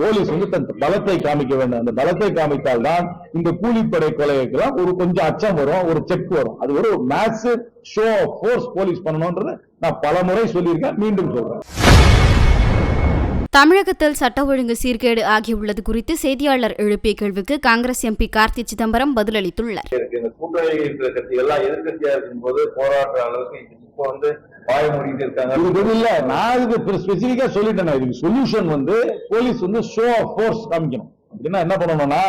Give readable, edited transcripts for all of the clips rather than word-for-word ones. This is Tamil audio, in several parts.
போலீஸ் வந்து தன் பலத்தை காமிக்க வேண்டும். அந்த பலத்தை காமித்தால் தான் இந்த கூலிப்படை கொலைக்கெல்லாம் ஒரு கொஞ்சம் அச்சம் வரும், ஒரு செக் வரும். அது ஒரு massive show of force police பண்ணணும்ன்றத நான் பல முறை சொல்லியிருக்கேன், மீண்டும் சொல்றேன். தமிழகத்தில் சட்ட ஒழுங்கு சீர்கேடு ஆகியுள்ளது குறித்து செய்தியாளர் எழுப்பிய கேள்விக்கு காங்கிரஸ் எம்பி கார்த்தி சிதம்பரம் பதிலளித்துள்ளார். கூட்டணி இருக்கிற கட்சிகள்லாம் எதிர்கட்சியா இருக்கும்போது போராடுற அளவுக்கு இப்போ வந்து வாய மூடிட்டு இருக்காங்க. இது இல்ல, நான் இதுக்கு ஸ்பெசிபிக்கா சொல்லிட்டேன். இதுக்கு சொல்யூஷன் வந்து போலீஸ் வந்து ஷோ ஆஃப் ஃபோர்ஸ் காமிக்கணும். அப்படின்னா என்ன பண்ணணும்னா,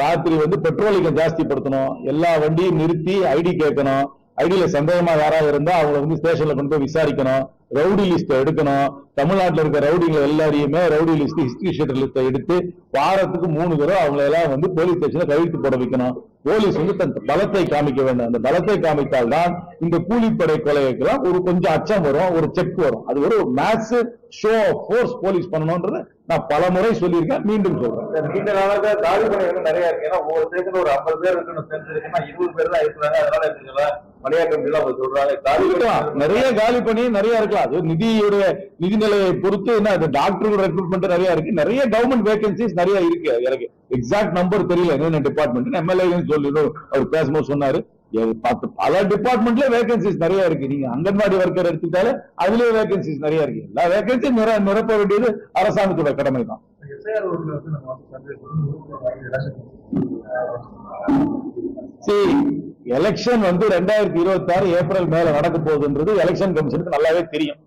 ராத்திரி வந்து பெட்ரோலிங்க ஜாஸ்தி படுத்தணும், எல்லா வண்டியும் நிறுத்தி ஐடி கேட்கணும், ஐடியில சந்தேகமா யாராவது இருந்தா அவங்களை வந்து ஸ்டேஷன்ல கொண்டு போய் விசாரிக்கணும், ரவுடி லிஸ்ட் எடுக்கணும், தமிழ்நாட்டில் இருக்க ரவுடிங்க எல்லாரையுமே ரவுடி லிஸ்ட் ஹிஸ்டரி ஷீட்டர் லிஸ்ட எடுத்து வாரத்துக்கு 3 தடவை அவங்களை எல்லாம் வந்து போலீஸ் ஸ்டேஷன்ல கையெழுத்து போட வைக்கணும். போலீஸ் வந்து தன் பலத்தை காமிக்க வேண்டும். அந்த பலத்தை காமித்தால் தான் இந்த கூலிப்படை கொலைக்கெல்லாம் ஒரு கொஞ்சம் அச்சம் வரும், ஒரு செக் வரும். அது ஒரு massive show of force police பண்ணணும்ன்றத நான் பல முறை சொல்லியிருக்கேன், மீண்டும் சொல்றேன். நீண்ட நாளாக காலி பணிகள் நிறைய இருக்கு. ஏன்னா ஒவ்வொரு ஸ்டேஷன்ல ஒரு 50 பேர் இருக்குன்னு தெரிஞ்சிருக்குன்னா 20 பேர் தான் இருக்கிறாங்க. அதனால இருக்குங்களா பணியாற்ற சொல்றாங்க. நிறைய காலி பணி நிறைய இருக்கலாம். அது நிதிநிலையை பொறுத்து என்ன, அது டாக்டர் ரெக்ரூட்மெண்ட் நிறைய இருக்கு, நிறைய கவர்மெண்ட் வேகன்சிஸ் நிறைய இருக்கு. எனக்கு எக்ஸாக்ட் நம்பர் தெரியல என்னென்ன டிபார்ட்மெண்ட். எம்எல்ஏ சொல்லி அவர் பேசும்போது சொன்னாரு, பல டிபார்ட்மெண்ட்ல வேகன்சிஸ் நிறைய இருக்கு. நீங்க அங்கன்வாடி ஒர்க்கர் எடுத்துட்டாலே அதுலயே வேகன்சிஸ் நிறைய இருக்கு. எல்லா வேகன்சியும் நிரப்ப வேண்டியது அரசாங்கத்தோட கடமை தான். எலெக்ஷன் வந்து 2026 ஏப்ரல் மேல நடக்க போகுதுன்றது எலெக்ஷன் கமிஷனுக்கு நல்லாவே தெரியும்.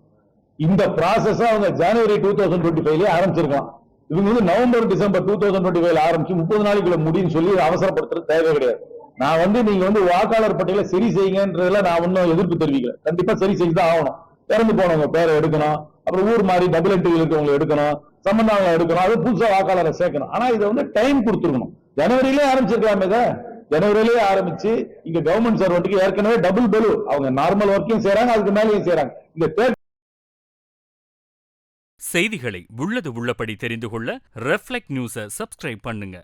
இந்த ப்ராசஸ் அவங்க ஜனவரி 2025 ஆரம்பிச்சிருக்கலாம். இவங்க வந்து நவம்பர் டிசம்பர் 2025 ஆரம்பிச்சு 30 நாளைக்குள்ள முடியும்னு சொல்லி அவசரப்படுத்துறது தேவை கிடையாது. நான் வந்து நீங்க வந்து வாக்காளர் பட்டியலை சரி செய்யுங்கன்றதுல நான் ஒன்னும் எதிர்ப்பு தெரிவிக்கல. கண்டிப்பா சரி செய்துதான் ஆகணும். இறந்து போனவங்க பேரை எடுக்கணும், அப்புறம் ஊர் மாறி டபுள் என்ட்ரி இருக்கவங்களை எடுக்கணும், சம்பந்தவங்களை எடுக்கணும், அது புதுசா வாக்காளரை சேர்க்கணும். ஆனா இதை வந்து டைம் கொடுத்துருக்கணும். ஜனவரியிலே ஆரம்பிச்சிருக்கலாமே இதை. ஜனவரியிலேயே ஆரம்பிச்சு இங்க கவர்மெண்ட் சர்வெண்ட்டுக்கு ஏற்கனவே டபுள் பெலு, அவங்க நார்மல் ஒர்க்கையும் செய்யறாங்க, அதுக்கு மேலேயும் செய்யறாங்க. இந்த செய்திகளை உள்ளது உள்ளபடி தெரிந்து கொள்ள ரெஃப்ளெக்ட் நியூஸை சப்ஸ்கிரைப் பண்ணுங்க.